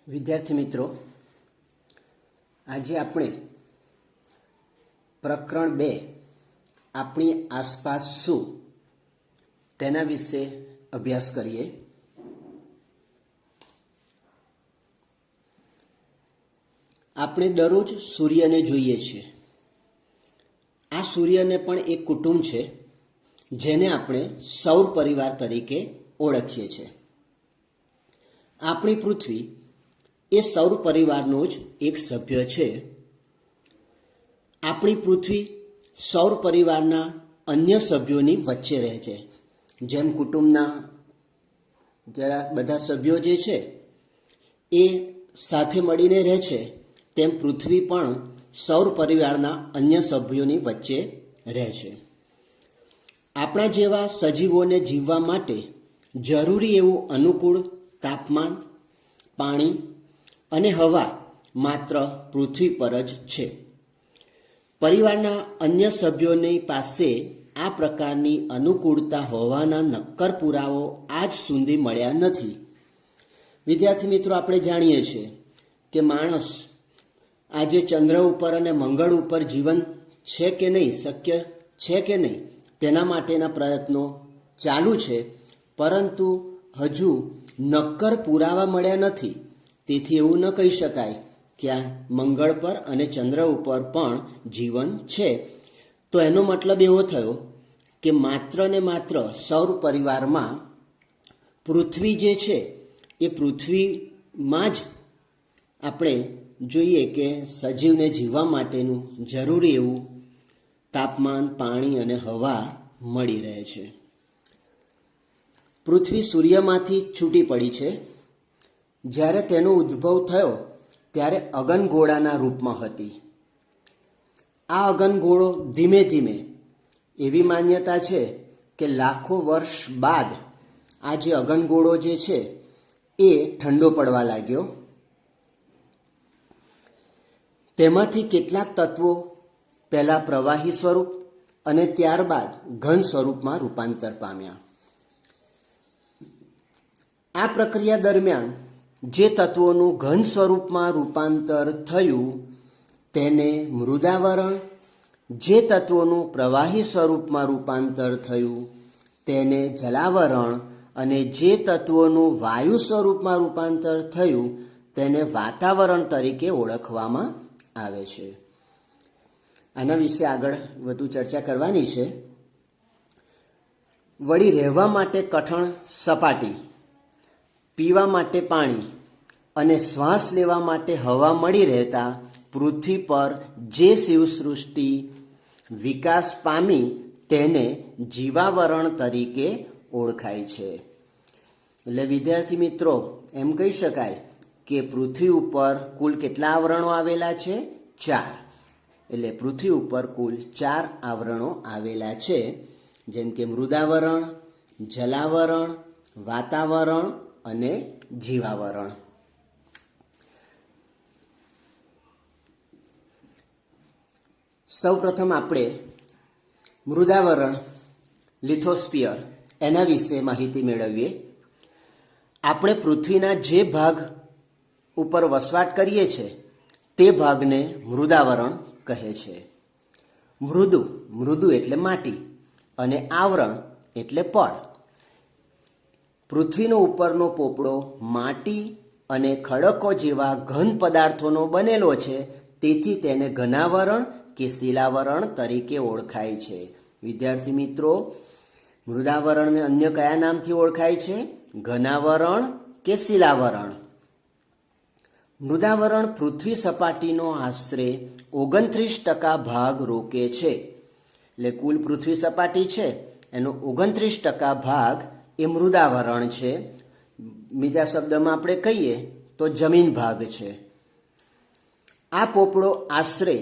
વિદ્યાર્થી મિત્રો, આજે આપણે પ્રકરણ 2 આપણી આસપાસ શું તેના વિશે અભ્યાસ કરીએ. આપણે દરરોજ સૂર્યને જોઈએ છીએ. આ સૂર્યને પણ એક કુટુંબ છે જેને આપણે સૌર પરિવાર તરીકે ઓળખીએ છીએ. આપણી પૃથ્વી એ સૌર પરિવારનો જ એક સભ્ય છે. આપણી પૃથ્વી સૌર પરિવારના અન્ય સભ્યોની વચ્ચે રહે છે. જેમ કુટુંબના બધા સભ્યો જે છે એ સાથે મળીને રહે છે, તેમ પૃથ્વી પણ સૌર પરિવારના અન્ય સભ્યોની વચ્ચે રહે છે. આપણા જેવા સજીવોને જીવવા માટે જરૂરી એવું અનુકૂળ તાપમાન, પાણી અને હવા માત્ર પૃથ્વી પર જ છે. પરિવારના અન્ય સભ્યોની પાસે આ પ્રકારની અનુકૂળતા હોવાના નક્કર પુરાવો આજ સુધી મળ્યા નથી. વિદ્યાર્થી મિત્રો, આપણે જાણીએ છીએ કે માણસ આજે ચંદ્ર ઉપર અને મંગળ ઉપર જીવન છે કે નહીં, શક્ય છે કે નહીં, તેના માટેના પ્રયત્નો ચાલુ છે, પરંતુ હજુ નક્કર પુરાવા મળ્યા નથી. તેથી એવું ન કહી શકાય કે આ મંગળ પર અને ચંદ્ર ઉપર પણ જીવન છે. તો એનો મતલબ એવો થયો કે માત્ર ને માત્ર સૌર પરિવારમાં પૃથ્વી જે છે એ પૃથ્વીમાં જ આપણે જોઈએ કે સજીવને જીવવા માટેનું જરૂરી એવું તાપમાન, પાણી અને હવા મળી રહે છે. પૃથ્વી સૂર્યમાંથી છૂટી પડી છે. જ્યારે તેનો ઉદ્ભવ થયો ત્યારે અગનગોળાના રૂપમાં હતી. આ અગનગોળો ધીમે ધીમે, એવી માન્યતા છે કે લાખો વર્ષ બાદ આ જે અગનગોળો જે છે એ ઠંડો પડવા લાગ્યો. તેમાંથી કેટલાક તત્વો પહેલાં પ્રવાહી સ્વરૂપ અને ત્યારબાદ ઘન સ્વરૂપમાં રૂપાંતર પામ્યા. આ પ્રક્રિયા દરમિયાન જે તત્વોનું ઘન સ્વરૂપમાં રૂપાંતર થયું તેને મૃદાવરણ, જે તત્વોનું પ્રવાહી સ્વરૂપમાં રૂપાંતર થયું તેને જલાવરણ અને જે તત્વોનું વાયુ સ્વરૂપમાં રૂપાંતર થયું તેને વાતાવરણ તરીકે ઓળખવામાં આવે છે. આના વિશે આગળ વધુ ચર્ચા કરવાની છે. વળી રહેવા માટે કઠણ સપાટી, પીવા માટે પાણી અને શ્વાસ લેવા માટે હવા મળી રહેતા પૃથ્વી પર જે શિવસૃષ્ટિ વિકાસ પામી તેને જીવાવરણ તરીકે ઓળખાય છે. એટલે વિદ્યાર્થી મિત્રો, એમ કહી શકાય કે પૃથ્વી ઉપર કુલ કેટલા આવરણો આવેલા છે? 4. એટલે પૃથ્વી ઉપર કુલ 4 આવરણો આવેલા છે, જેમ કે મૃદાવરણ, જલાવરણ, વાતાવરણ અને જીવાવરણ. સૌપ્રથમ આપણે મૃદાવરણ, લિથોસ્ફિયર, એના વિશે માહિતી મેળવીએ. આપણે પૃથ્વીના જે ભાગ ઉપર વસવાટ કરીએ છીએ તે ભાગને મૃદાવરણ કહે છે. મૃદુ એટલે માટી અને આવરણ એટલે પડ. પૃથ્વીનો ઉપરનો પોપડો માટી અને ખડકો જેવા ઘન પદાર્થોનો બનેલો છે, તેથી તેને ઘનાવરણ કે શિલાવરણ તરીકે ઓળખાય છે. વિદ્યાર્થી મિત્રો, મૃદાવરણને અન્ય કયા નામથી ઓળખાય છે? ઘનાવરણ કે શિલાવરણ. મૃદાવરણ પૃથ્વી સપાટીનો આશરે 29% ભાગ રોકે છે. એટલે કુલ પૃથ્વી સપાટી છે એનો 29% ભાગ એ મૃદાવરણ છે. બીજા શબ્દમાં આપણે કહીએ તો જમીન ભાગ છે. આ પોપડો આશરે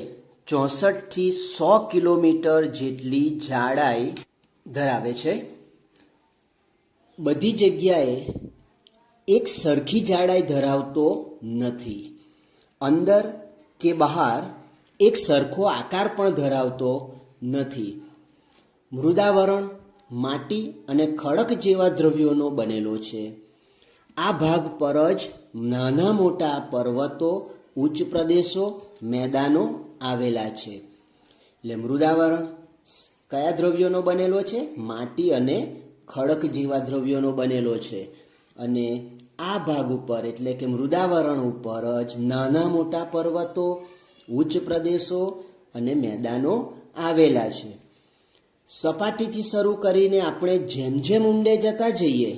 64 થી 100 કિલોમીટર જેટલી જાડાઈ ધરાવે છે. બધી જગ્યાએ એક સરખી જાડાઈ ધરાવતો નથી. અંદર કે બહાર એક સરખો આકાર પણ ધરાવતો નથી. મૃદાવરણ માટી અને ખડક જેવા દ્રવ્યોનો બનેલો છે. આ ભાગ પર જ નાના મોટા પર્વતો, ઉચ્ચ પ્રદેશો, મેદાનો આવેલા છે. એટલે મૃદાવરણ કયા દ્રવ્યોનો બનેલો છે? માટી અને ખડક જેવા દ્રવ્યોનો બનેલો છે. અને આ ભાગ ઉપર એટલે કે મૃદાવરણ ઉપર જ નાના મોટા પર્વતો, ઉચ્ચ પ્રદેશો અને મેદાનો આવેલા છે. સપાટીથી શરૂ કરીને આપણે જેમ જેમ ઊંડે જતા જઈએ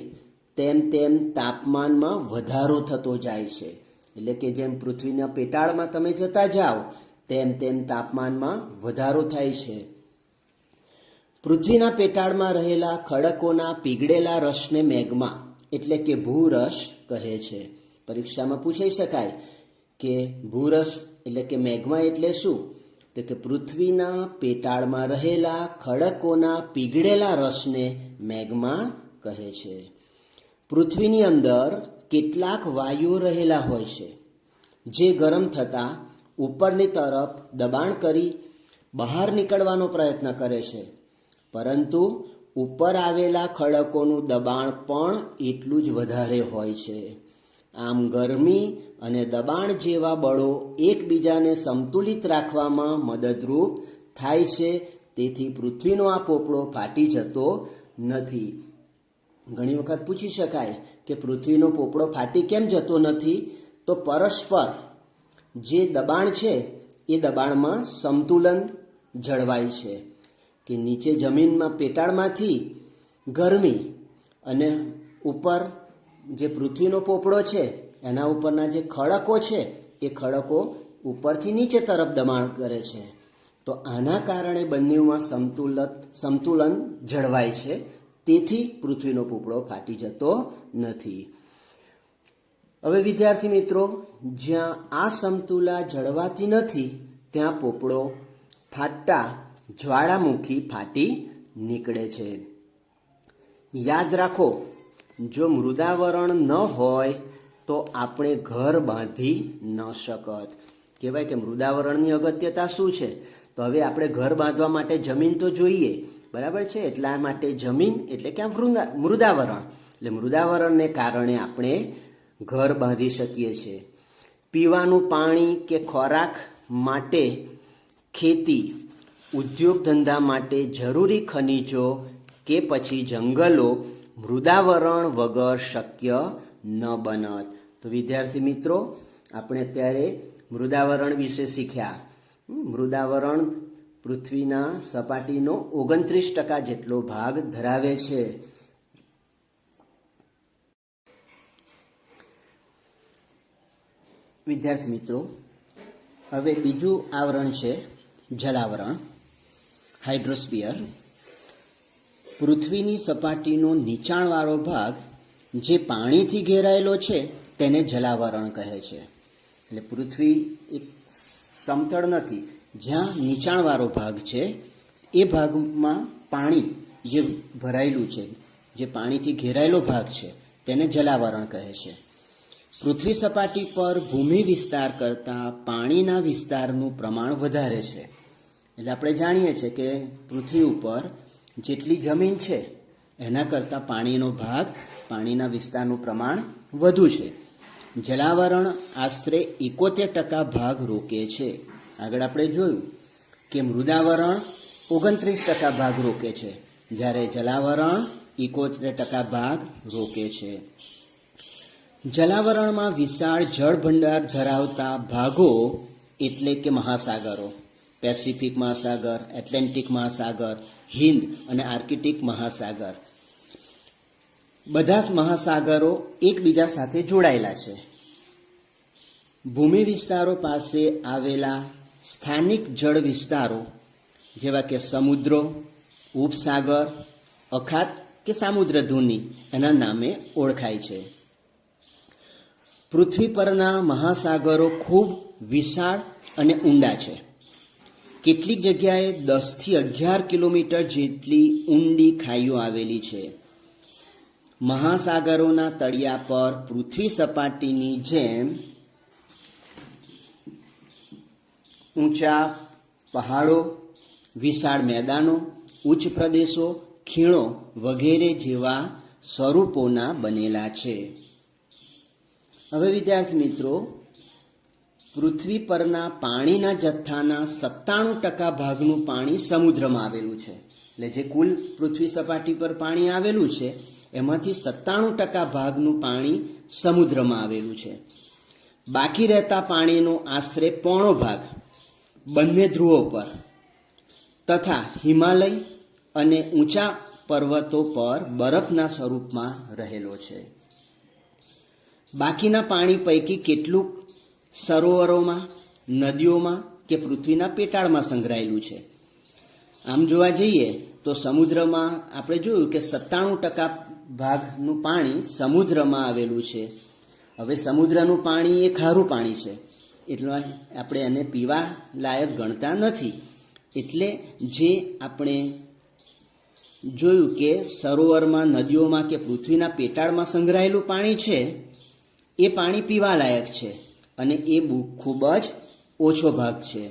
તેમ તેમ તાપમાનમાં વધારો થતો જાય છે. એટલે કે જેમ પૃથ્વીના પેટાળમાં તમે જતા જાઓ તેમ તેમ તાપમાનમાં વધારો થાય છે. પૃથ્વીના પેટાળમાં રહેલા ખડકોના પીગળેલા રસને મેગ્મા એટલે કે ભૂરસ કહે છે. પરીક્ષામાં પૂછાઈ શકાય કે ભૂરસ એટલે કે મેગ્મા એટલે શું? તો કે પૃથ્વીના પેટાળમાં રહેલા ખડકોના પીગળેલા રસને મેગ્મા કહે છે. પૃથ્વીની અંદર કેટલાક વાયુઓ રહેલા હોય છે જે ગરમ થતાં ઉપરની તરફ દબાણ કરી બહાર નીકળવાનો પ્રયત્ન કરે છે, પરંતુ ઉપર આવેલા ખડકોનું દબાણ પણ એટલું જ વધારે હોય છે. આમ ગરમી અને દબાણ જેવા બળો એકબીજાને સંતુલિત રાખવામાં મદદરૂપ થાય છે. તેથી પૃથ્વીનો આ પોપડો ફાટી જતો નથી. ઘણી વખત પૂછી શકાય કે પૃથ્વીનો પોપડો ફાટી કેમ જતો નથી? તો પરસ્પર જે દબાણ છે એ દબાણમાં સંતુલન જળવાય છે. કે નીચે જમીનમાં પેટાળમાંથી ગરમી અને ઉપર જે પૃથ્વીનો પોપડો છે એના ઉપરના જે ખડકો છે એ ખડકો ઉપરથી નીચે તરફ દબાણ કરે છે. તો આના કારણે બંનેમાં સંતુલન જળવાય છે. તેથી પૃથ્વીનો પોપડો ફાટી જતો નથી. હવે વિદ્યાર્થી મિત્રો, જ્યાં આ સમતુલા જળવાતી નથી ત્યાં પોપડો ફાટતા જ્વાળામુખી ફાટી નીકળે છે. યાદ રાખો, જો મૃદાવરણ ન હોય તો આપણે ઘર બાંધી ન શકત. કહેવાય કે મૃદાવરણની અગત્યતા શું છે? તો હવે આપણે ઘર બાંધવા માટે જમીન તો જોઈએ, બરાબર છે? એટલા માટે જમીન એટલે કે મૃદાવરણ, એટલે મૃદાવરણને કારણે આપણે ઘર બાંધી શકીએ છીએ. પીવાનું પાણી કે ખોરાક માટે, ખેતી, ઉદ્યોગ ધંધા માટે જરૂરી ખનિજો કે પછી જંગલો મૃદાવરણ વગર શક્ય ન બનત. તો વિદ્યાર્થી મિત્રો, આપણે અત્યારે મૃદાવરણ વિશે શીખ્યા. મૃદાવરણ પૃથ્વીના સપાટીનો 29% જેટલો ભાગ ધરાવે છે. વિદ્યાર્થી મિત્રો, હવે બીજું આવરણ છે જલાવરણ, હાઇડ્રોસ્ફિયર. પૃથ્વીની સપાટીનો નીચાણવાળો ભાગ જે પાણીથી ઘેરાયેલો છે તેને જલાવરણ કહે છે. એટલે પૃથ્વી એક સમતળ નથી, જ્યાં નીચાણવાળો ભાગ છે એ ભાગમાં પાણી જે ભરાયેલું છે, જે પાણીથી ઘેરાયેલો ભાગ છે તેને જલાવરણ કહે છે. પૃથ્વી સપાટી પર ભૂમિ વિસ્તાર કરતાં પાણીના વિસ્તારનું પ્રમાણ વધારે છે. એટલે આપણે જાણીએ છીએ કે પૃથ્વી ઉપર જેટલી જમીન છે એના કરતાં પાણીનો ભાગ, પાણીના વિસ્તારનું પ્રમાણ વધુ છે. જલાવરણ આશરે 71% ભાગ રોકે છે. આગળ આપણે જોયું કે મૃદાવરણ 29% ભાગ રોકે છે, જ્યારે જલાવરણ 71% ભાગ રોકે છે. જલાવરણમાં વિશાળ જળભંડાર ધરાવતા ભાગો એટલે કે મહાસાગરો, પેસિફિક મહાસાગર, એટલાન્ટિક મહાસાગર, હિન્દ અને આર્કટિક મહાસાગર, બધા જ મહાસાગરો એકબીજા સાથે જોડાયેલા છે. ભૂમિ વિસ્તારો પાસે આવેલા સ્થાનિક જળ વિસ્તારો જેવા કે સમુદ્રો, ઉપસાગર, અખાત કે સામુદ્રધુની એના નામે ઓળખાય છે. પૃથ્વી પરના મહાસાગરો ખૂબ વિશાળ અને ઊંડા છે. કેટલીક જગ્યાએ 10 થી 11 કિલોમીટર જેટલી ઊંડી ખાઈઓ આવેલી છે. મહાસાગરોના તળિયા પર પૃથ્વી સપાટીની જેમ ઊંચા પહાડો, વિશાળ મેદાનો, ઉચ્ચ પ્રદેશો, ખીણો વગેરે જેવા સ્વરૂપોના બનેલા છે. હવે વિદ્યાર્થી મિત્રો, પૃથ્વી પરના પાણીના જથ્થાના 97% ભાગનું પાણી સમુદ્રમાં આવેલું છે. એટલે જે કુલ પૃથ્વી સપાટી પર પાણી આવેલું છે એમાંથી 97% ભાગનું પાણી સમુદ્રમાં આવેલું છે. બાકી રહેતા પાણીનો આશરે પોણો ભાગ બંને ધ્રુવો પર તથા હિમાલય અને ઊંચા પર્વતો પર બરફના સ્વરૂપમાં રહેલો છે. બાકીના પાણી પૈકી કેટલુંક સરોવરોમાં, નદીઓમાં કે પૃથ્વીના પેટાળમાં સંગ્રહાયેલું છે. આમ જોવા જઈએ તો સમુદ્રમાં આપણે જોયું કે 97% ભાગનું પાણી સમુદ્રમાં આવેલું છે. હવે સમુદ્રનું પાણી એ ખારું પાણી છે, એટલે આપણે એને પીવા લાયક ગણતા નથી. એટલે જે આપણે જોયું કે સરોવરમાં, નદીઓમાં કે પૃથ્વીના પેટાળમાં સંગ્રહાયેલું પાણી છે એ પાણી પીવા લાયક છે અને એ ખૂબ જ ઓછો ભાગ છે.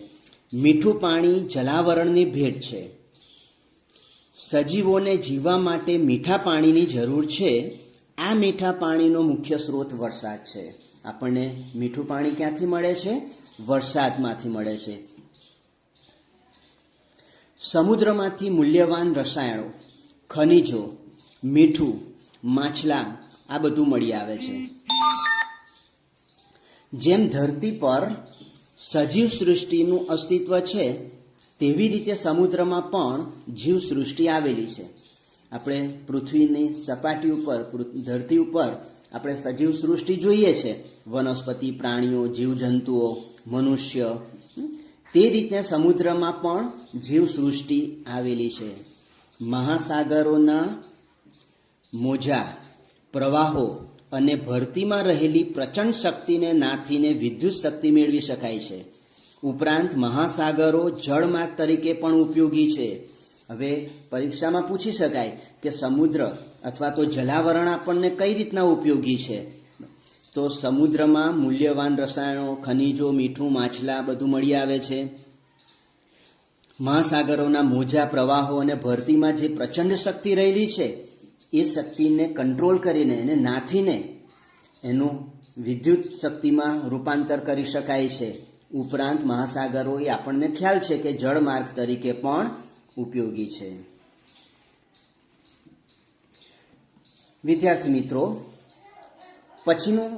મીઠું પાણી જલાવરણની ભેટ છે. સજીવોને જીવવા માટે મીઠા પાણીની જરૂર છે. આ મીઠા પાણીનો મુખ્ય સ્ત્રોત વરસાદ છે. આપણને મીઠું પાણી ક્યાંથી મળે છે? વરસાદમાંથી મળે છે. સમુદ્રમાંથી મૂલ્યવાન રસાયણો, ખનિજો, મીઠું, માછલા આ બધું મળી આવે છે. જેમ ધરતી પર સજીવ સૃષ્ટિનું અસ્તિત્વ છે તેવી રીતે સમુદ્રમાં પણ જીવ સૃષ્ટિ આવેલી છે. આપણે પૃથ્વીની સપાટી ઉપર, ધરતી ઉપર આપણે સજીવ સૃષ્ટિ જોઈએ છે, વનસ્પતિ, પ્રાણીઓ, જીવજંતુઓ, મનુષ્ય. તે રીતે સમુદ્રમાં પણ જીવ સૃષ્ટિ આવેલી છે. મહાસાગરોના મોજા, પ્રવાહો અને ભરતીમાં રહેલી પ્રચંડ શક્તિને નાથીને વિદ્યુત શક્તિ મેળવી શકાય છે. ઉપરાંત મહાસાગરો જળમાર્ગ તરીકે પણ ઉપયોગી છે. હવે પરીક્ષામાં પૂછી શકાય કે સમુદ્ર અથવા તો જલાવરણ આપણને કઈ રીતના ઉપયોગી છે? તો સમુદ્રમાં મૂલ્યવાન રસાયણો, ખનિજો, મીઠું, માછલા બધું મળી આવે છે. મહાસાગરોના મોજા, પ્રવાહો અને ભરતીમાં જે પ્રચંડ શક્તિ રહેલી છે એ શક્તિને કંટ્રોલ કરીને, એને નાથીને એનું વિદ્યુત શક્તિમાં રૂપાંતર કરી શકાય છે. ઉપરાંત મહાસાગરો એ આપણને ખ્યાલ છે કે જળમાર્ગ તરીકે પણ ઉપયોગી છે. વિદ્યાર્થી મિત્રો, પછીનું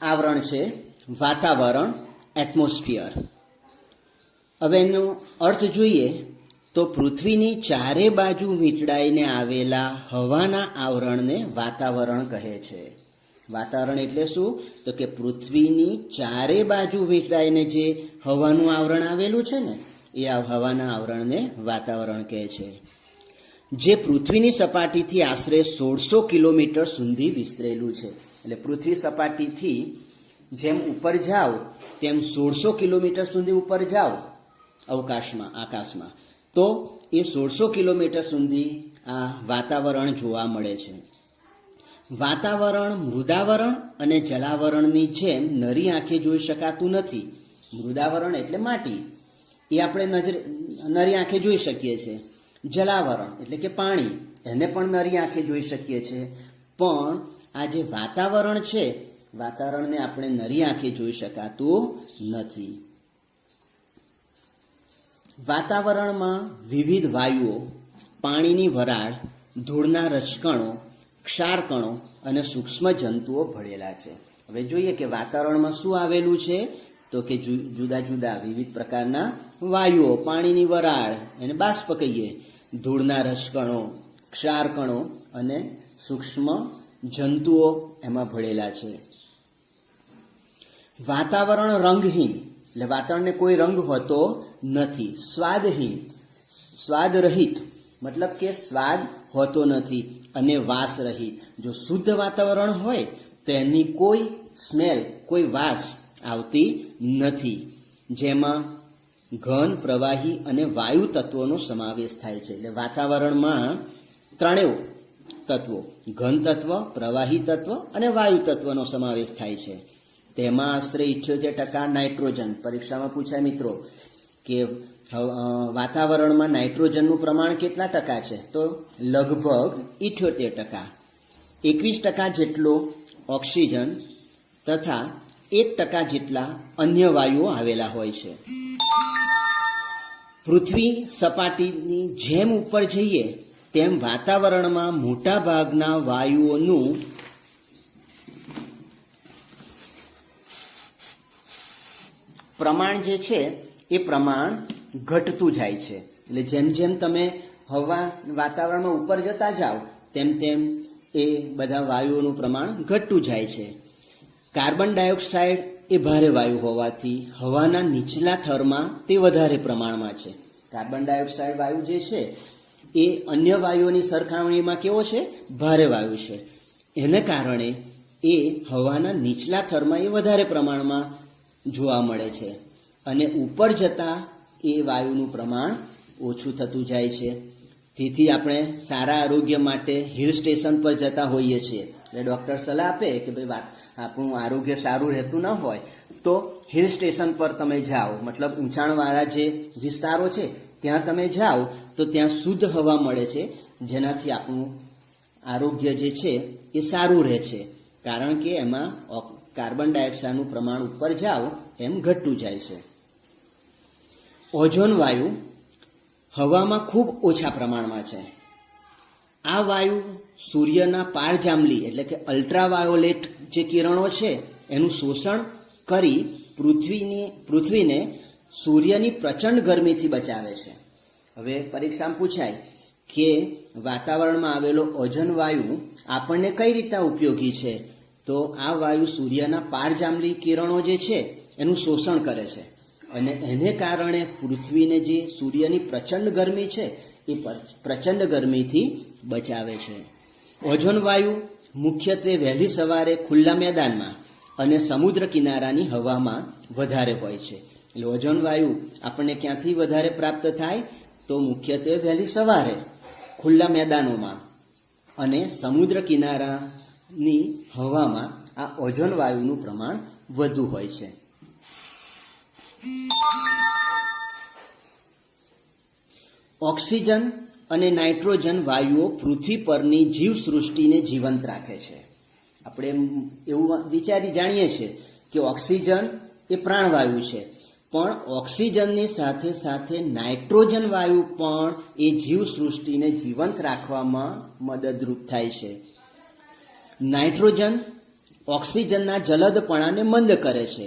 આવરણ છે વાતાવરણ, એટમોસ્ફિયર. હવે એનો અર્થ જોઈએ તો પૃથ્વીની ચારે બાજુ વીંટળાઈને આવેલા હવાના આવરણને વાતાવરણ કહે છે. વાતાવરણ એટલે શું? તો કે પૃથ્વીની ચારે બાજુ વીંટળાઈને જે હવાનું આવરણ આવેલું છે ને એ આ હવાના આવરણને વાતાવરણ કહે છે. જે પૃથ્વીની સપાટીથી આશરે 1600 કિલોમીટર સુધી વિસ્તરેલું છે. એટલે પૃથ્વી સપાટીથી જેમ ઉપર જાઓ તેમ 1600 કિલોમીટર સુધી ઉપર જાઓ આકાશમાં, તો એ 1600 કિલોમીટર સુધી આ વાતાવરણ જોવા મળે છે. વાતાવરણ મૃદાવરણ અને જલાવરણની જેમ નરી આંખે જોઈ શકાતું નથી. મૃદાવરણ એટલે માટી, એ આપણે નરી આંખે જોઈ શકીએ છીએ. જલાવરણ એટલે કે પાણી, એને પણ નરી આંખે જોઈ શકીએ છીએ. પણ આ જે વાતાવરણ છે, વાતાવરણને આપણે નરી આંખે જોઈ શકાતું નથી. વાતાવરણમાં વિવિધ વાયુઓ, પાણીની વરાળ, ધૂળના રજકણો, ક્ષારકણો અને સૂક્ષ્મ જંતુઓ ભળેલા છે. હવે જોઈએ કે વાતાવરણમાં શું આવેલું છે? તો કે જુદા જુદા વિવિધ પ્રકારના વાયુઓ, પાણીની વરાળ એને બાષ્પ કહીએ, ધૂળના રજકણો, ક્ષારકણો અને સૂક્ષ્મ જંતુઓ એમાં ભળેલા છે. વાતાવરણ રંગહીન, એટલે વાતાવરણને કોઈ રંગ હોતો નથી. સ્વાદહીન, સ્વાદરહિત, મતલબ કે સ્વાદ હોતો નથી. અને વાસ રહિત, જો શુદ્ધ વાતાવરણ હોય તો એની કોઈ સ્મેલ, કોઈ વાસ આવતી નથી. જેમાં ઘન, પ્રવાહી અને વાયુ તત્વોનો સમાવેશ થાય છે. એટલે વાતાવરણમાં ત્રણેય તત્વો, ઘન તત્વ, પ્રવાહી તત્વ અને વાયુ તત્વનો સમાવેશ થાય છે. તેમાં આશરે 78% નાઇટ્રોજન. પરીક્ષામાં પૂછાય મિત્રો કે વાતાવરણમાં નાઇટ્રોજનનું પ્રમાણ કેટલા ટકા છે? તો લગભગ 78%. 21% જેટલો ઓક્સિજન તથા 1% જેટલા અન્ય વાયુઓ આવેલા હોય છે. પૃથ્વી સપાટીની જેમ ઉપર જઈએ તેમ વાતાવરણમાં મોટા ભાગના વાયુઓનું પ્રમાણ જે છે એ પ્રમાણ ઘટતું જાય છે. એટલે જેમ જેમ તમે હવા વાતાવરણમાં ઉપર જતા જાઓ તેમ તેમ એ બધા વાયુઓનું પ્રમાણ ઘટતું જાય છે. કાર્બન ડાયોક્સાઇડ એ ભારે વાયુ હોવાથી હવાના નીચલા થરમાં તે વધારે પ્રમાણમાં છે. કાર્બન ડાયોક્સાઇડ વાયુ જે છે એ અન્ય વાયુઓની સરખામણીમાં કેવો છે? ભારે વાયુ છે. એને કારણે એ હવાના નીચલા થરમાં એ વધારે પ્રમાણમાં જોવા મળે છે અને ઉપર જતાં એ વાયુનું પ્રમાણ ઓછું થતું જાય છે. તેથી આપણે સારા આરોગ્ય માટે હિલ સ્ટેશન પર જતા હોઈએ છીએ. એટલે ડૉક્ટર સલાહ આપે કે ભાઈ આપણું આરોગ્ય સારું રહેતું ન હોય તો હિલ સ્ટેશન પર તમે જાઓ, મતલબ ઊંચાણવાળા જે વિસ્તારો છે ત્યાં તમે જાઓ તો ત્યાં શુદ્ધ હવા મળે છે, જેનાથી આપણું આરોગ્ય જે છે એ સારું રહે છે. કારણ કે એમાં કાર્બન ડાયોક્સાઇડનું પ્રમાણ ઉપર જાઓ એમ ઘટતું જાય છે. ઓઝોન વાયુ હવામાં ખૂબ ઓછા પ્રમાણમાં છે. આ વાયુ સૂર્યના પારજાંબલી એટલે કે અલ્ટ્રાવાયોલેટ જે કિરણો છે એનું શોષણ કરી પૃથ્વીને સૂર્યની પ્રચંડ ગરમીથી બચાવે છે. હવે પરીક્ષામાં પૂછાય કે વાતાવરણમાં આવેલો ઓઝોન વાયુ આપણને કઈ રીતના ઉપયોગી છે? તો આ વાયુ સૂર્યના પારજાંબલી કિરણો જે છે એનું શોષણ કરે છે અને એને કારણે પૃથ્વીને જે સૂર્યની પ્રચંડ ગરમી છે એ પ્રચંડ ગરમીથી બચાવે છે. ઓઝોન વાયુ મુખ્યત્વે વહેલી સવારે ખુલ્લા મેદાનમાં અને સમુદ્ર કિનારાની હવામાં વધારે હોય છે. એટલે ઓઝોન વાયુ આપણને ક્યાંથી વધારે પ્રાપ્ત થાય? તો મુખ્યત્વે વહેલી સવારે ખુલ્લા મેદાનોમાં અને સમુદ્ર કિનારાની હવામાં આ ઓઝોન વાયુનું પ્રમાણ વધુ હોય છે. ઓક્સિજન અને નાઇટ્રોજન વાયુઓ પૃથ્વી પરની જીવસૃષ્ટિને જીવંત રાખે છે. આપણે એવું જાણીએ છીએ કે ઓક્સિજન એ પ્રાણવાયુ છે, પણ ઓક્સિજનની સાથે સાથે નાઇટ્રોજન વાયુ પણ એ જીવસૃષ્ટિને જીવંત રાખવામાં મદદરૂપ થાય છે. નાઇટ્રોજન ઓક્સિજનના જલદપણાને મંદ કરે છે.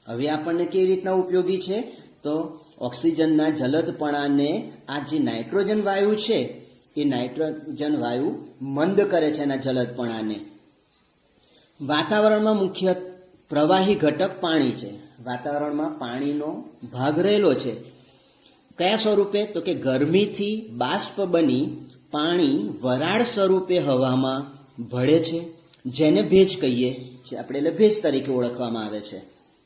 હવે આપણને કેવી રીતના ઉપયોગી છે? તો ઓક્સિજનના જલદપણાને આ જે નાઇટ્રોજન વાયુ છે એ નાઇટ્રોજન વાયુ મંદ કરે છે એના જલદપણાને. વાતાવરણમાં મુખ્ય પ્રવાહી ઘટક પાણી છે. વાતાવરણમાં પાણીનો ભાગ રહેલો છે. કયા સ્વરૂપે? તો કે ગરમીથી બાષ્પ બની પાણી વરાળ સ્વરૂપે હવામાં ભળે છે, જેને ભેજ કહીએ છીએ આપણે. એટલે ભેજ તરીકે ઓળખવામાં આવે છે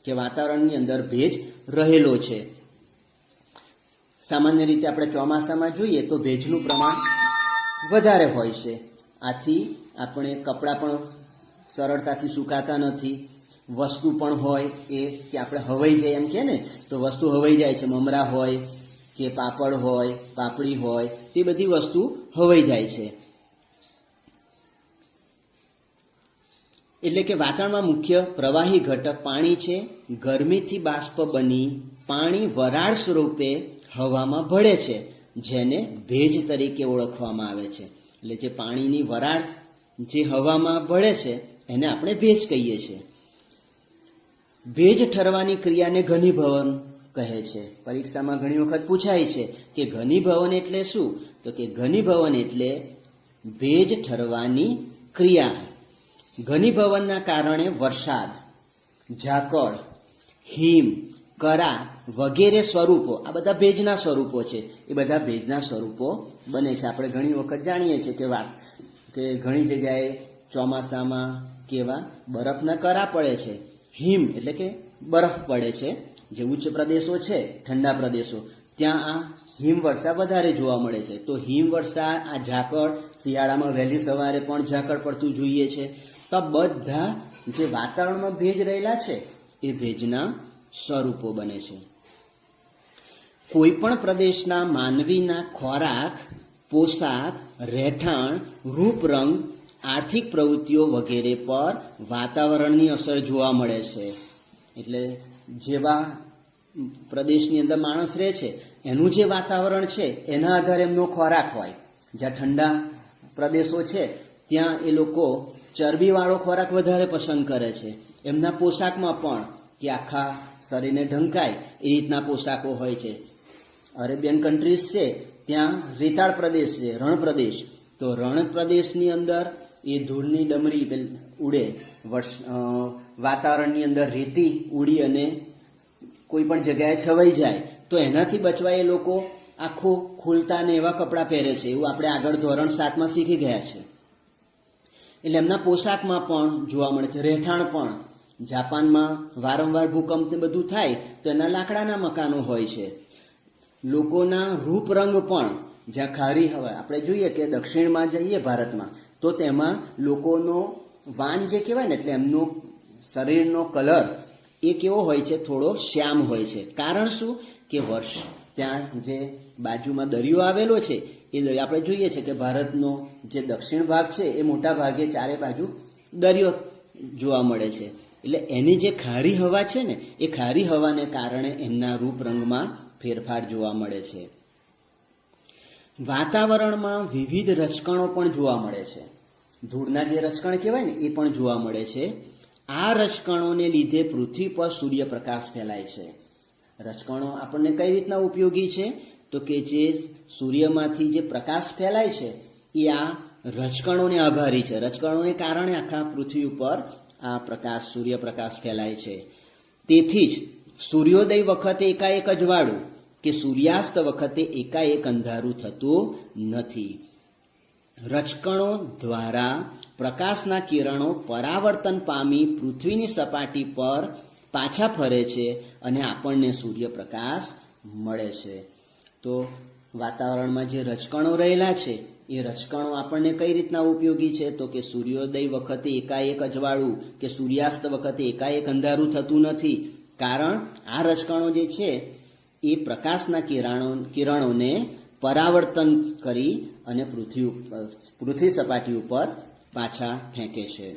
કે વાતાવરણની અંદર ભેજ રહેલો છે. સામાન્ય રીતે આપણે ચોમાસામાં જોઈએ તો ભેજનું પ્રમાણ વધારે હોય છે. આથી આપણે કપડાં પણ સરળતાથી સુકાતા નથી. વસ્તુ પણ હોય એ કે આપણે હવાઈ જાય એમ કે ને, તો વસ્તુ હવાઈ જાય છે. મમરા હોય કે પાપડ હોય, પાપડી હોય, તે બધી વસ્તુ હવાઈ જાય છે. એટલે કે વાતાવરણમાં મુખ્ય પ્રવાહી ઘટક પાણી છે. ગરમીથી બાષ્પ બની પાણી વરાળ સ્વરૂપે હવામાં ભળે છે, જેને ભેજ તરીકે ઓળખવામાં આવે છે. એટલે જે પાણીની વરાળ જે હવામાં ભળે છે એને આપણે ભેજ કહીએ છીએ. ભેજ ઠરવાની ક્રિયાને ઘનીભવન કહે છે. પરીક્ષામાં ઘણી વખત પૂછાય છે કે ઘનીભવન એટલે શું? તો કે ઘનીભવન એટલે ભેજ ઠરવાની ક્રિયા. ઘનીભવનના કારણે વરસાદ, ઝાકળ, હિમ, કરા વગેરે સ્વરૂપો, આ બધા ભેજના સ્વરૂપો છે. એ બધા ભેજના સ્વરૂપો બને છે. આપણે ઘણી વખત જાણીએ છીએ કે ઘણી જગ્યાએ ચોમાસામાં કેવા બરફના કરા પડે છે. હિમ એટલે કે બરફ પડે છે. જે ઉચ્ચ પ્રદેશો છે, ઠંડા પ્રદેશો, ત્યાં આ હિમવર્ષા વધારે જોવા મળે છે. તો હિમવર્ષા, આ ઝાકળ, શિયાળામાં વહેલી સવારે પણ ઝાકળ પડતું જોઈએ છે. તો બધા જે વાતાવરણમાં ભેજ રહેલા છે એ ભેજના સ્વરૂપો બને છે. કોઈ પણ પ્રદેશના માનવીના ખોરાક, પોશાક, રહેઠાણ, રૂપ રંગ આર્થિક પ્રવૃત્તિઓ વગેરે પર વાતાવરણની અસર જોવા મળે છે. એટલે જેવા પ્રદેશની અંદર માણસ રહે છે એનું જે વાતાવરણ છે એના આધારે એમનો ખોરાક હોય. જ્યાં ઠંડા પ્રદેશો છે ત્યાં એ લોકો ચરબીવાળો ખોરાક વધારે પસંદ કરે છે. એમના પોશાકમાં પણ કે આખા શરીરને ઢંકાય એ રીતના પોશાકો હોય છે. અરેબિયન કન્ટ્રીઝ છે ત્યાં રેતાળ પ્રદેશ છે, રણ પ્રદેશ. તો રણ પ્રદેશની અંદર એ ધૂળની ડમરી ઉડે, વાતાવરણની અંદર રેતી ઉડી અને કોઈ પણ જગ્યાએ છવાઈ જાય તો એનાથી બચવા એ લોકો આખું ખુલતા ને એવા કપડાં પહેરે છે. એવું આપણે આગળ ધોરણ 7માં શીખી ગયા છે. એટલે એમના પોશાકમાં પણ જોવા મળે છે. રહેઠાણ પણ જાપાનમાં વારંવાર ભૂકંપ ને બધું થાય તો એના લાકડાના મકાનો હોય છે. લોકોના રૂપરંગ પણ જ્યાં ખારી હવા, આપણે જોઈએ કે દક્ષિણમાં જઈએ ભારતમાં તો તેમાં લોકોનો વાન જે કહેવાય ને એટલે એમનો શરીરનો કલર એ કેવો હોય છે, થોડો શ્યામ હોય છે. કારણ શું કે ત્યાં જે બાજુમાં દરિયો આવેલો છે એ દરિયો આપણે જોઈએ છે કે ભારતનો જે દક્ષિણ ભાગ છે એ મોટા ભાગે ચારે બાજુ દરિયો જોવા મળે છે. એટલે એની જે ખારી હવા છે ને એ ખારી હવાને કારણે એમના રૂપરંગમાં ફેરફાર જોવા મળે છે. વાતાવરણમાં વિવિધ રજકણો પણ જોવા મળે છે. ધૂળના જે રજકણ કહેવાય ને એ પણ જોવા મળે છે. આ રજકણોને લીધે પૃથ્વી પર સૂર્યપ્રકાશ ફેલાય છે. રજકણો આપણને કઈ રીતના ઉપયોગી છે તો કે જે સૂર્યમાંથી જે પ્રકાશ ફેલાય છે એ આ રજકણોને આભારી છે. રજકણોને કારણે આખા પૃથ્વી ઉપર આ પ્રકાશ, સૂર્યપ્રકાશ ફેલાય છે. તેથી જ સૂર્યોદય વખતે એકાએક અજવાળું કે સૂર્યાસ્ત વખતે એકાએક અંધારું થતું નથી. રજકણો દ્વારા પ્રકાશના કિરણો પરાવર્તન પામી પૃથ્વીની સપાટી પર પાછા ફરે છે અને આપણને સૂર્યપ્રકાશ મળે છે. તો વાતાવરણમાં જે રજકણો રહેલા છે એ રજકણો આપણને કઈ રીતના ઉપયોગી છે તો કે સૂર્યોદય વખતે એકાએક અજવાળું કે સૂર્યાસ્ત વખતે એકાએક અંધારું થતું નથી. કારણ આ રજકણો જે છે એ પ્રકાશના કિરણોને પરાવર્તન કરી અને પૃથ્વી સપાટી ઉપર પાછા ફેંકે છે.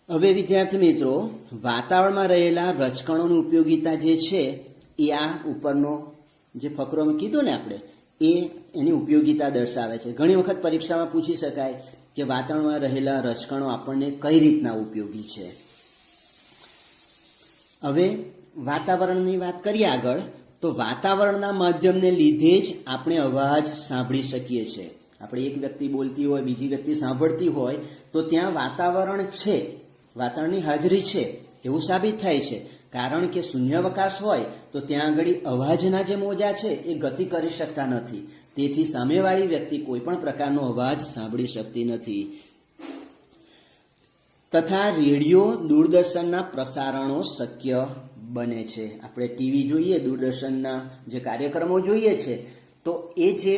હવે વિદ્યાર્થી મિત્રો, વાતાવરણમાં રહેલા રજકણોની ઉપયોગિતા જે છે એ આ ઉપરનો જે ફકરો મેં કીધો ને આપણે એની ઉપયોગિતા દર્શાવે છે. ઘણી વખત પરીક્ષામાં પૂછી શકાય કે વાતાવરણમાં રહેલા રજકણો આપણને કઈ રીતના ઉપયોગી છે. હવે વાતાવરણની વાત કરીએ આગળ, તો વાતાવરણના માધ્યમને લીધે જ આપણે અવાજ સાંભળી શકીએ છીએ. આપણે એક વ્યક્તિ બોલતી હોય, બીજી વ્યક્તિ સાંભળતી હોય તો ત્યાં વાતાવરણ છે, વાતાવરણની હાજરી છે એવું સાબિત થાય છે. કારણ કે શૂન્યાવકાશ હોય તો ત્યાં આગળ અવાજના જે મોજા છે એ ગતિ કરી શકતા નથી. તેથી સામેવાળી વ્યક્તિ કોઈ પણ પ્રકારનો અવાજ સાંભળી શકતી નથી. તથા રેડિયો, દૂરદર્શનના પ્રસારણો શક્ય બને છે. આપણે ટીવી જોઈએ, દૂરદર્શનના જે કાર્યક્રમો જોઈએ છે તો એ જે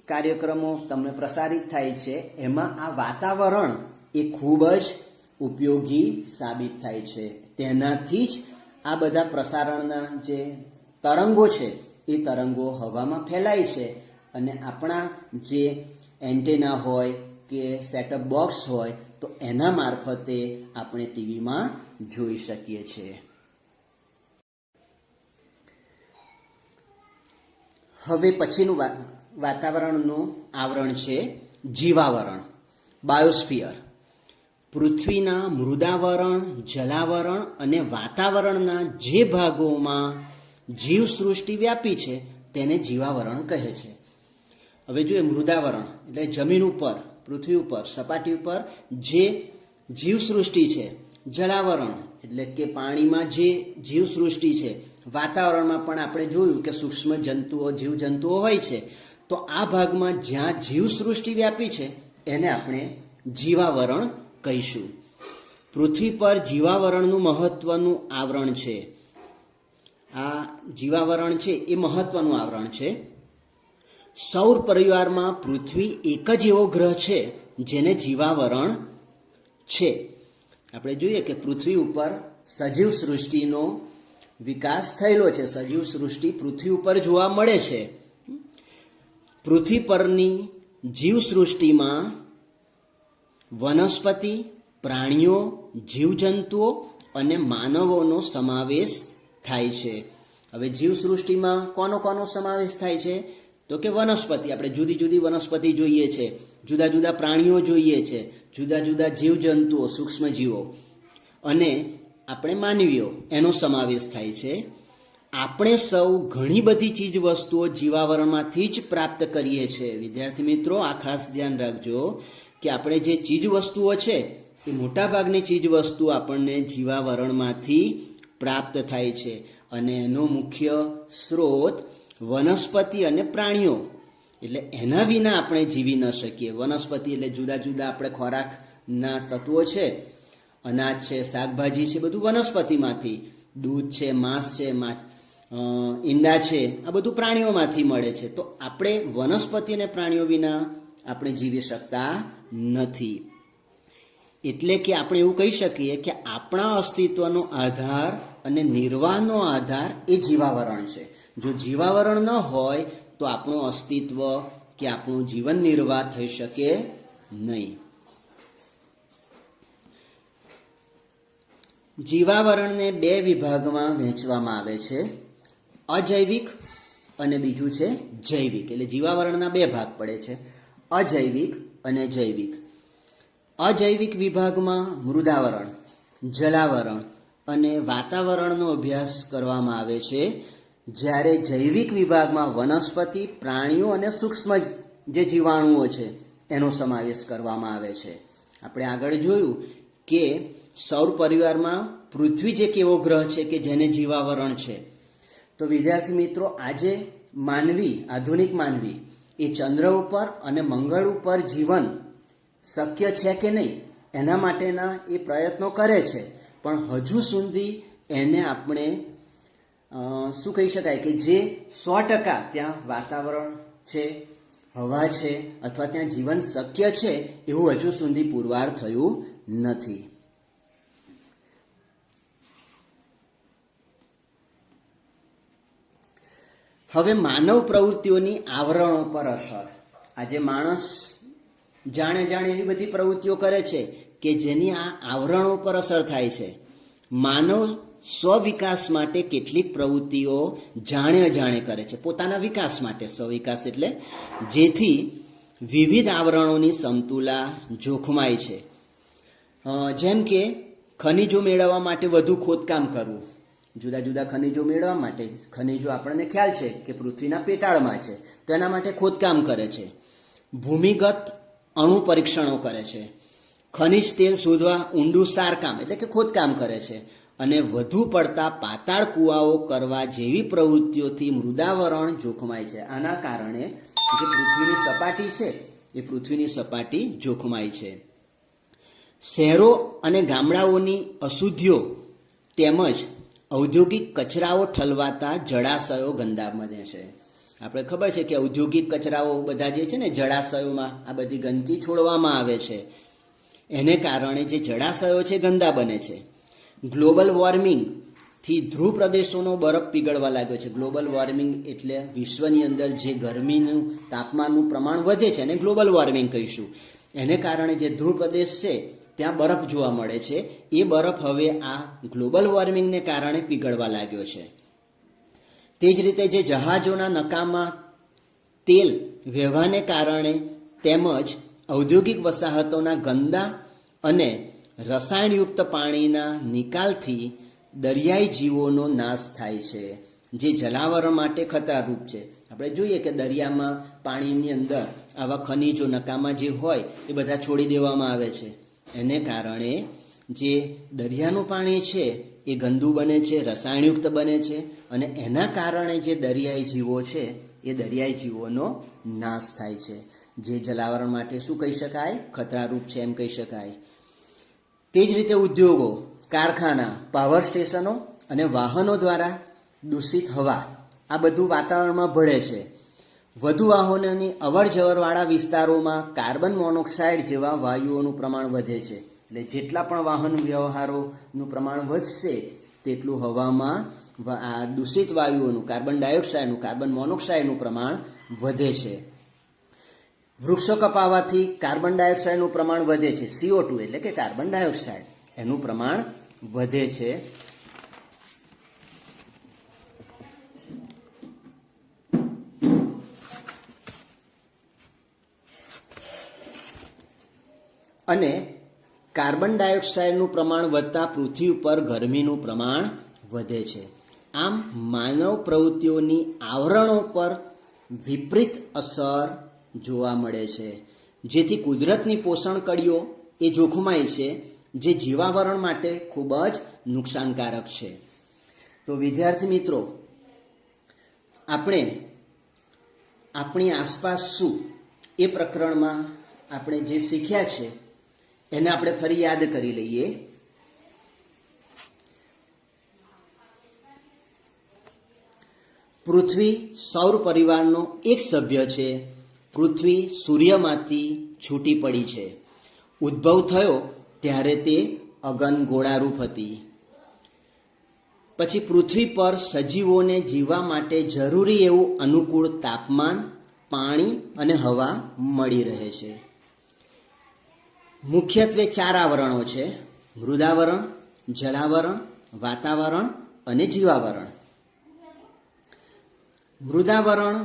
કાર્યક્રમો તમને પ્રસારિત થાય છે એમાં આ વાતાવરણ એ ખૂબ જ ઉપયોગી સાબિત થાય છે. તેનાથી જ આ બધા પ્રસારણના જે તરંગો છે એ તરંગો હવામાં ફેલાય છે અને આપણા જે એન્ટેના હોય કે સેટઅપ બોક્સ હોય તો એના મારફતે આપણે ટીવીમાં જોઈ શકીએ છીએ. હવે પછીનું વાતાવરણનું આવરણ છે જીવાવરણ, બાયોસ્ફિયર. પૃથ્વીના મૃદાવરણ, જલાવરણ અને વાતાવરણના જે ભાગોમાં જીવસૃષ્ટિ વ્યાપી છે તેને જીવાવરણ કહે છે. હવે જોઈએ મૃદાવરણ એટલે જમીન ઉપર, પૃથ્વી ઉપર, સપાટી ઉપર જે જીવસૃષ્ટિ છે. જલાવરણ એટલે કે પાણીમાં જે જીવસૃષ્ટિ છે. વાતાવરણમાં પણ આપણે જોયું કે સૂક્ષ્મ જંતુઓ, જીવજંતુઓ હોય છે. તો આ ભાગમાં જ્યાં જીવસૃષ્ટિ વ્યાપી છે એને આપણે જીવાવરણ કહીશું. પૃથ્વી પર જીવાવરણનું મહત્વનું આવરણ છે. આ જીવાવરણ છે એ મહત્વનું આવરણ છે. સૌર પરિવારમાં પૃથ્વી એક જ એવો ગ્રહ છે જેને જીવાવરણ છે. આપણે જોઈએ કે પૃથ્વી ઉપર સજીવ સૃષ્ટિનો વિકાસ થયેલો છે. સજીવ સૃષ્ટિ પૃથ્વી ઉપર જોવા મળે છે. પૃથ્વી પરની જીવસૃષ્ટિમાં વનસ્પતિ, પ્રાણીઓ, જીવજંતુઓ અને માનવોનો સમાવેશ થાય છે. હવે જીવસૃષ્ટિમાં કોનો સમાવેશ થાય છે? તો કે વનસ્પતિ. આપણે જુદી જુદી વનસ્પતિ જોઈએ છે, જુદા જુદા પ્રાણીઓ જોઈએ છે, જુદા જુદા જીવજંતુઓ, સૂક્ષ્મજીવો અને આપણે માનવીઓ, એનો સમાવેશ થાય છે. આપણે સૌ ઘણી બધી ચીજ વસ્તુઓ જીવાવરણમાંથી જ પ્રાપ્ત કરીએ છીએ. વિદ્યાર્થી મિત્રો, આ ખાસ ધ્યાન રાખજો કે આપણે જે ચીજ વસ્તુઓ છે એ મોટાભાગની ચીજ વસ્તુ આપણને જીવાવરણમાંથી પ્રાપ્ત થાય છે અને એનો મુખ્ય સ્ત્રોત વનસ્પતિ અને પ્રાણીઓ. એટલે એના વિના આપણે જીવી ન શકીએ. વનસ્પતિ એટલે જુદા જુદા આપણે ખોરાકના તત્વો છે, અનાજ છે, શાકભાજી છે, બધું વનસ્પતિમાંથી. દૂધ છે, માંસ છે, ઈંડા છે, આ બધું પ્રાણીઓમાંથી મળે છે. તો આપણે વનસ્પતિ અને પ્રાણીઓ વિના આપણે જીવી શકતા નથી. એટલે કે આપણે એવું કહી શકીએ કે આપણા અસ્તિત્વનો આધાર અને નિર્વાહનો આધાર એ જીવાવરણ છે. જો જીવાવરણ ન હોય તો આપણું અસ્તિત્વ કે આપણું જીવન નિર્વાહ થઈ શકે નહીં. જીવાવરણને બે વિભાગમાં વહેંચવામાં આવે છે, અજૈવિક અને બીજું છે જૈવિક. એટલે જીવાવરણના બે ભાગ પડે છે, અજૈવિક અને જૈવિક. અજૈવિક વિભાગમાં મૃદાવરણ, જલાવરણ અને વાતાવરણનો અભ્યાસ કરવામાં આવે છે, જ્યારે જૈવિક વિભાગમાં વનસ્પતિ, પ્રાણીઓ અને સૂક્ષ્મ જે જીવાણુઓ છે એનો સમાવેશ કરવામાં આવે છે. આપણે આગળ જોયું કે સૌર પરિવારમાં પૃથ્વી જે કેવો ગ્રહ છે કે જેને જીવાવરણ છે. તો વિદ્યાર્થી મિત્રો, આજે માનવી, આધુનિક માનવી એ ચંદ્ર ઉપર અને મંગળ ઉપર જીવન શક્ય છે કે નહીં એના માટેના એ પ્રયત્નો કરે છે, પણ હજુ સુધી એને આપણે શું કહી શકાય કે જે 100% ત્યાં વાતાવરણ છે, હવા છે અથવા ત્યાં જીવન શક્ય છે એવું હજુ સુધી પુરવાર થયું નથી. હવે માનવ પ્રવૃત્તિઓની આવરણો પર અસર. આજે માણસ જાણે એવી બધી પ્રવૃત્તિઓ કરે છે કે જેની આ આવરણો પર અસર થાય છે. માનવ સ્વવિકાસ માટે કેટલીક પ્રવૃત્તિઓ જાણે અજાણે કરે છે, પોતાના વિકાસ માટે. સ્વવિકાસ એટલે જેથી વિવિધ આવરણોની સમતુલા જોખમાય છે. જેમ કે ખનિજો મેળવવા માટે વધુ ખોદકામ કરવું. જુદા જુદા ખનિજો મેળવવા માટે, ખનિજો આપણને ખ્યાલ છે કે પૃથ્વીના પેટાળમાં છે, તો એના માટે ખોદકામ કરે છે. ભૂમિગત અણુ પરીક્ષણો કરે છે. ખનિજ તેલ શોધવા ઊંડું સારકામ એટલે કે ખોદકામ કરે છે. અને વધુ પડતા પાતાળ કૂવાઓ કરવા જેવી પ્રવૃત્તિઓથી મૃદાવરણ જોખમાય છે. આના કારણે જે પૃથ્વીની સપાટી છે એ પૃથ્વીની સપાટી જોખમાય છે. શહેરો અને ગામડાઓની અશુદ્ધિઓ તેમજ ઔદ્યોગિક કચરાઓ ઠલવાતા જળાશયો ગંદા બને છે. આપણે ખબર છે કે ઔદ્યોગિક કચરાઓ બધા જે છે ને જળાશયોમાં આ બધી ગંદકી છોડવામાં આવે છે, એને કારણે જે જળાશયો છે ગંદા બને છે. ગ્લોબલ વોર્મિંગથી ધ્રુવ પ્રદેશોનો બરફ પીગળવા લાગ્યો છે. ગ્લોબલ વોર્મિંગ એટલે વિશ્વની અંદર જે ગરમીનું તાપમાનનું પ્રમાણ વધે છે એને ગ્લોબલ વોર્મિંગ કહીશું. એને કારણે જે ધ્રુવ પ્રદેશ છે ત્યાં બરફ જોવા મળે છે, એ બરફ હવે આ ગ્લોબલ વોર્મિંગને કારણે પીગળવા લાગ્યો છે. તે જ રીતે જે જહાજોના નકામા તેલ વહેવાને કારણે તેમજ ઔદ્યોગિક વસાહતોના ગંદા અને રસાયણયુક્ત પાણીના નિકાલથી દરિયાઈ જીવોનો નાશ થાય છે, જે જલાવરણ માટે ખતરારૂપ છે. આપણે જોઈએ કે દરિયામાં પાણીની અંદર આવા ખનિજો નકામા જે હોય એ બધા છોડી દેવામાં આવે છે. એને કારણે જે દરિયાનું પાણી છે એ ગંદુ બને છે, રસાયણયુક્ત બને છે અને એના કારણે જે દરિયાઈ જીવો છે એ દરિયાઈ જીવોનો નાશ થાય છે, જે જલાવરણ માટે શું કહી શકાય, ખતરારૂપ છે એમ કહી શકાય. તે જ રીતે ઉદ્યોગો, કારખાના, પાવર સ્ટેશનો અને વાહનો દ્વારા દૂષિત હવા આ બધું વાતાવરણમાં ભળે છે. વધુ વાહનોની અવરજવરવાળા વિસ્તારોમાં કાર્બન મોનોક્સાઇડ જેવા વાયુઓનું પ્રમાણ વધે છે. એટલે જેટલા પણ વાહન વ્યવહારોનું પ્રમાણ વધશે તેટલું હવામાં આ દૂષિત વાયુઓનું, કાર્બન ડાયોક્સાઇડનું, કાર્બન મોનોક્સાઇડનું પ્રમાણ વધે છે. વૃક્ષો કપાવાથી કાર્બન ડાયોક્સાઇડનું પ્રમાણ વધે છે. CO2 એટલે કે કાર્બન ડાયોક્સાઇડ એનું પ્રમાણ વધે છે. અને કાર્બન ડાયોક્સાઇડનું પ્રમાણ વધતા પૃથ્વી ઉપર ગરમીનું પ્રમાણ વધે છે. આમ માનવ પ્રવૃત્તિઓની આવરણો પર વિપરીત અસર જોવા મળે છે, જેથી કુદરતની પોષણ કડીઓ એ જોખમાય છે, જે જીવાવરણ માટે ખૂબ જ નુકસાનકારક છે. તો વિદ્યાર્થી મિત્રો, આપણે આપણી આસપાસ શું એ પ્રકરણમાં આપણે જે શીખ્યા છે એને આપણે ફરી યાદ કરી લઈએ. પૃથ્વી સૌર પરિવારનો એક સભ્ય છે. પૃથ્વી સૂર્યમાંથી છૂટી પડી છે. ઉદ્ભવ થયો ત્યારે તે અગન ગોળારૂપ હતી. પછી પૃથ્વી પર સજીવોને જીવવા માટે જરૂરી એવું અનુકૂળ તાપમાન, પાણી અને હવા મળી રહે છે. મુખ્યત્વે 4 આવરણો છે: મૃદાવરણ, જલાવરણ, વાતાવરણ અને જીવાવરણ. મૃદાવરણ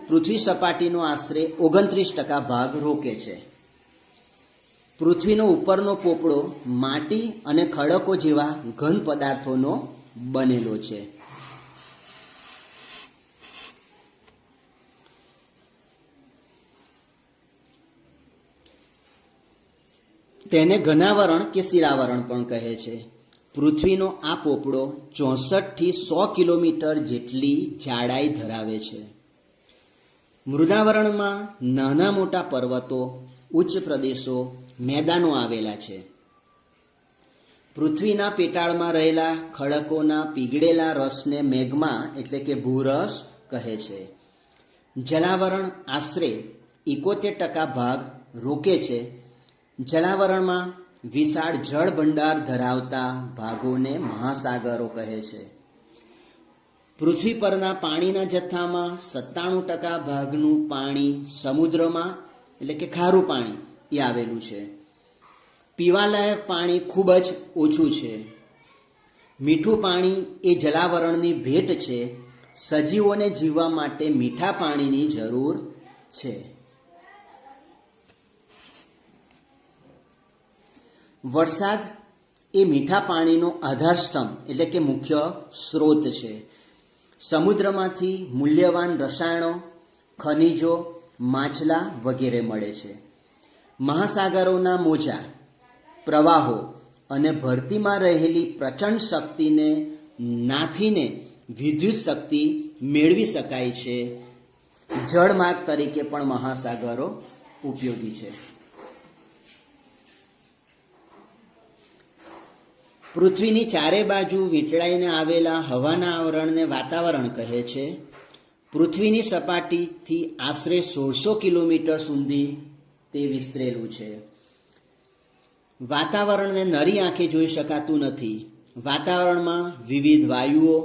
પૃથ્વી સપાટીનો આશરે 29% ભાગ રોકે છે. પૃથ્વીનો ઉપરનો પોપડો માટી અને ખડકો જેવા ઘન પદાર્થોનો બનેલો છે. તેને ઘનાવરણ કે શિલાવરણ પણ કહે છે. પૃથ્વીનો આ પોપડો 64 થી 100 કિલોમીટર જેટલી જાડાઈ ધરાવે છે. મૃદાવરણમાં નાના મોટા પર્વતો, ઉચ્ચ પ્રદેશો, મેદાનો આવેલા છે. પૃથ્વીના પેટાળમાં રહેલા ખડકોના પીગળેલા રસને મેગ્મા એટલે કે ભૂરસ કહે છે. જલાવરણ આશરે 71% ભાગ રોકે છે. જલાવરણમાં વિશાળ જળ ભંડાર ધરાવતા ભાગોને મહાસાગરો કહે છે. પૃથ્વી પરના પાણીના જથ્થામાં 97% ભાગનું પાણી સમુદ્રમાં એટલે કે ખારું પાણી એ આવેલું છે. પીવાલાયક પાણી ખૂબ જ ઓછું છે. મીઠું પાણી એ જલાવરણની ભેટ છે. સજીવોને જીવવા માટે મીઠા પાણીની જરૂર છે. વરસાદ એ મીઠા પાણીનો આધારસ્તંભ એટલે કે મુખ્ય સ્ત્રોત છે. સમુદ્રમાંથી મૂલ્યવાન રસાયણો, ખનિજો, માછલા વગેરે મળે છે. મહાસાગરોના મોજા, પ્રવાહો અને ભરતીમાં રહેલી પ્રચંડ શક્તિને નાથીને વિદ્યુત શક્તિ મેળવી શકાય છે. જળમાર્ગ તરીકે પણ મહાસાગરો ઉપયોગી છે. પૃથ્વીની ચારે બાજુ વીંટળાઈને આવેલા હવાના આવરણને વાતાવરણ કહે છે. પૃથ્વીની સપાટીથી આશરે 1600 કિલોમીટર સુધી તે વિસ્તરેલું છે. વાતાવરણને નરી આંખે જોઈ શકાતું નથી. વાતાવરણમાં વિવિધ વાયુઓ,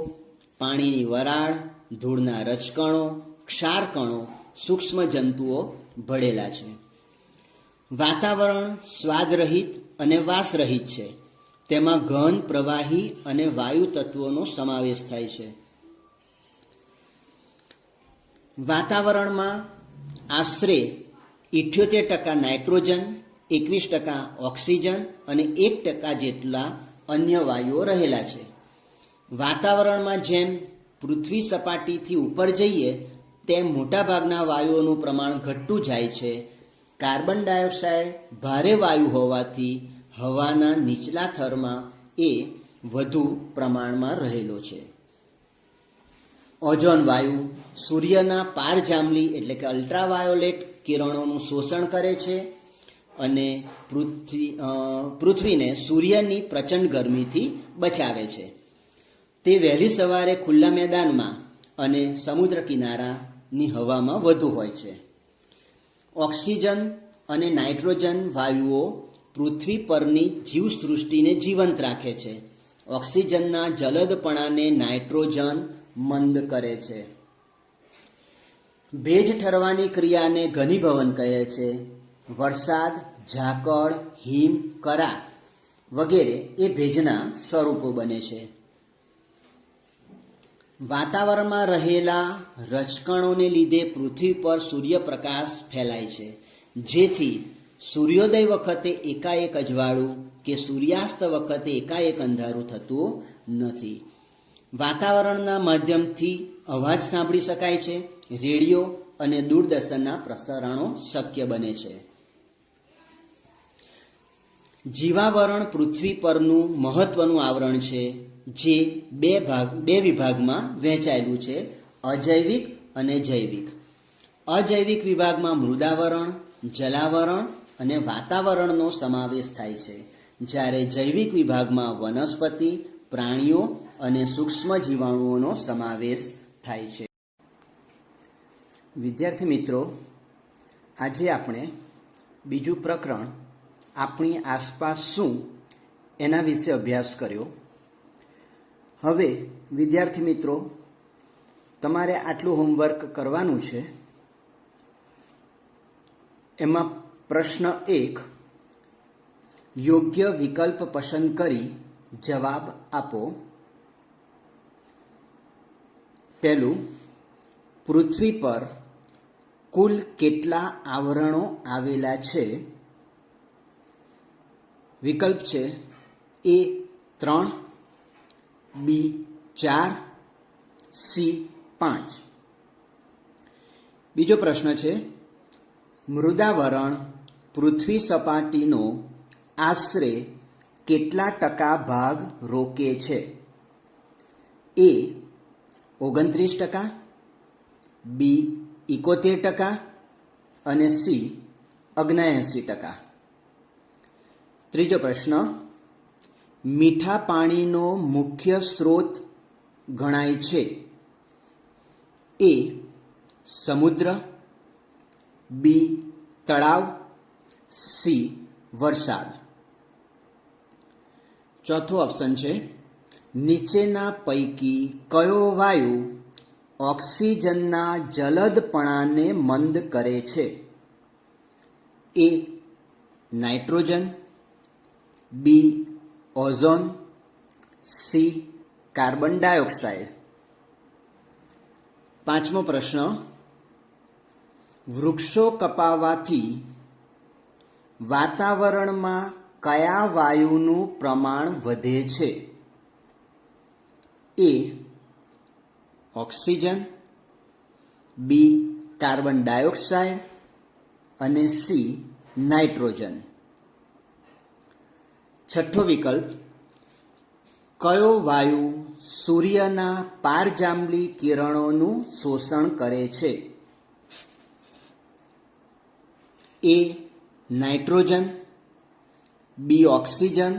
પાણીની વરાળ, ધૂળના રજકણો, ક્ષારકણો, સૂક્ષ્મ જંતુઓ ભળેલા છે. વાતાવરણ સ્વાદરહિત અને વાસરહિત છે. તેમાં ઘન, પ્રવાહી અને વાયુ તત્વોનો સમાવેશ થાય છે. વાતાવરણમાં આશરે 78% નાઇટ્રોજન, 21% ઓક્સિજન અને 1% જેટલા અન્ય વાયુઓ રહેલા છે. વાતાવરણમાં જેમ પૃથ્વી સપાટીથી ઉપર જઈએ તેમ મોટાભાગના વાયુઓનું પ્રમાણ ઘટતું જાય છે. કાર્બન ડાયોક્સાઇડ ભારે વાયુ હોવાથી હવાના નીચલા થરમાં એ વધુ પ્રમાણમાં રહેલો છે. ઓઝોન વાયુ સૂર્યના પારજાંબલી એટલે કે અલ્ટ્રાવાયોલેટ કિરણોનું શોષણ કરે છે અને પૃથ્વીને સૂર્યની પ્રચંડ ગરમીથી બચાવે છે. તે વહેલી સવારે ખુલ્લા મેદાનમાં અને સમુદ્ર કિનારાની હવામાં વધુ હોય છે. ઓક્સિજન અને નાઇટ્રોજન વાયુઓ પૃથ્વી પરની જીવસૃષ્ટિને જીવંત રાખે છે. ઓક્સિજનના જલદપણાને નાઇટ્રોજન મંદ કરે છે. ભેજ ઠરવાની ક્રિયાને ઘનીભવન કહે છે. વરસાદ, ઝાકળ, હિમ, કરા વગેરે એ ભેજના સ્વરૂપો બને છે. વાતાવરણમાં રહેલા રજકણોને લીધે પૃથ્વી પર સૂર્યપ્રકાશ ફેલાય છે, જેથી સૂર્યોદય વખતે એકાએક અજવાળું કે સૂર્યાસ્ત વખતે એકાએક અંધારું થતું નથી. વાતાવરણના માધ્યમથી અવાજ સાંભળી શકાય છે. રેડિયો અને દૂરદર્શનના પ્રસારણો શક્ય બને છે. જીવાવરણ પૃથ્વી પરનું મહત્વનું આવરણ છે, જે બે વિભાગમાં વહેંચાયેલું છે: અજૈવિક અને જૈવિક. અજૈવિક વિભાગમાં મૃદાવરણ, જલાવરણ અને વાતાવરણનો સમાવેશ થાય છે, જ્યારે જૈવિક વિભાગમાં વનસ્પતિ, પ્રાણીઓ અને સૂક્ષ્મ જીવાણુઓનો સમાવેશ થાય છે. વિદ્યાર્થી મિત્રો, આજે આપણે બીજું પ્રકરણ આપણી આસપાસ શું એના વિશે અભ્યાસ કર્યો. હવે વિદ્યાર્થી મિત્રો, તમારે આટલું હોમવર્ક કરવાનું છે. એમાં પ્રશ્ન 1, યોગ્ય વિકલ્પ પસંદ કરી જવાબ આપો. પહેલું, પૃથ્વી પર કુલ કેટલા આવરણો આવેલા છે? વિકલ્પ છે A 3, B 4, C 5. બીજો પ્રશ્ન છે, મૃદાવરણ પૃથ્વી સપાટીનો આશરે કેટલા ટકા ભાગ રોકે છે? A 29%, B 71% અને C 79%. ત્રીજો પ્રશ્ન, મીઠા પાણીનો મુખ્ય સ્ત્રોત ગણાય છે? A સમુદ્ર, B તળાવ, C વરસાદ. ચોથો ઓપ્શન છે, નીચેના પૈકી કયો વાયુ ઓક્સિજનના જલદપણાને મંદ કરે છે? A nitrogen, B ozone, C carbon dioxide. પાંચમો પ્રશ્ન, વૃક્ષો કપાવાથી વાતાવરણમાં કયા વાયુનું પ્રમાણ વધે છે? A oxygen, B carbon dioxide અને C નાઇટ્રોજન. છઠ્ઠો વિકલ્પ, કયો વાયુ સૂર્યના પારજાંબલી કિરણોનું શોષણ કરે છે? A નાઇટ્રોજન, B ઓક્સિજન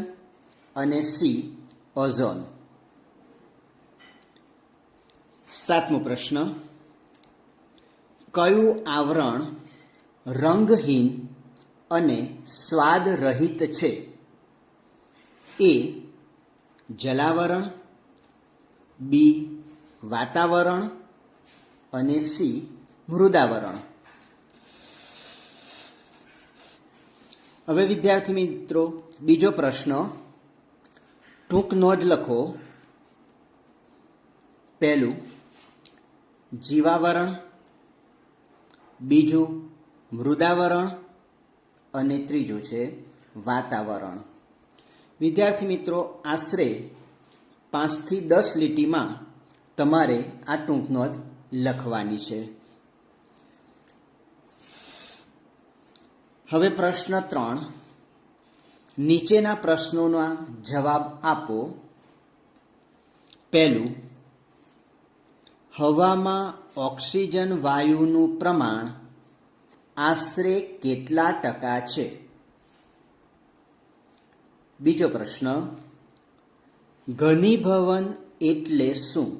અને C ઓઝોન. સાતમો પ્રશ્ન, કયું આવરણ રંગહીન અને સ્વાદ રહિત છે? A જલાવરણ, B વાતાવરણ અને C મૃદાવરણ. હવે વિદ્યાર્થી મિત્રો, બીજો પ્રશ્ન, ટૂંક નોંધ લખો. પહેલું જીવાવરણ, બીજું મૃદાવરણ અને ત્રીજું છે વાતાવરણ. વિદ્યાર્થી મિત્રો, આશરે 5 થી 10 લીટીમાં તમારે આ ટૂંક નોંધ લખવાની છે. હવે પ્રશ્ન 3, નીચેના પ્રશ્નોના જવાબ આપો. પહેલું, હવામાં ઓક્સિજન વાયુનું પ્રમાણ આશરે કેટલા ટકા છે? બીજો પ્રશ્ન, ઘનીભવન એટલે શું?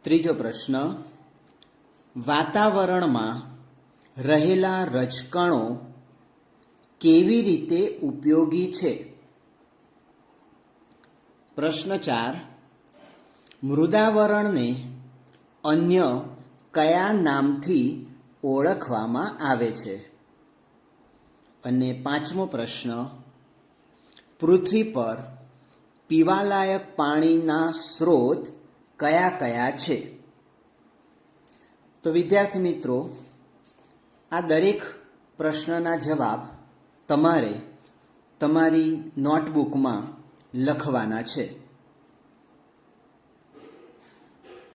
ત્રીજો પ્રશ્ન, વાતાવરણમાં રહેલા રજકણો કેવી રીતે ઉપયોગી છે? પ્રશ્ન 4, મૃદાવરણને અન્ય કયા નામથી ઓળખવામાં આવે છે? અને પાંચમો પ્રશ્ન, પૃથ્વી પર પીવાલાયક પાણીના સ્ત્રોત કયા કયા છે? તો વિદ્યાર્થી મિત્રો, આ દરેક પ્રશ્નના જવાબ તમારે તમારી નોટબુકમાં લખવાના છે.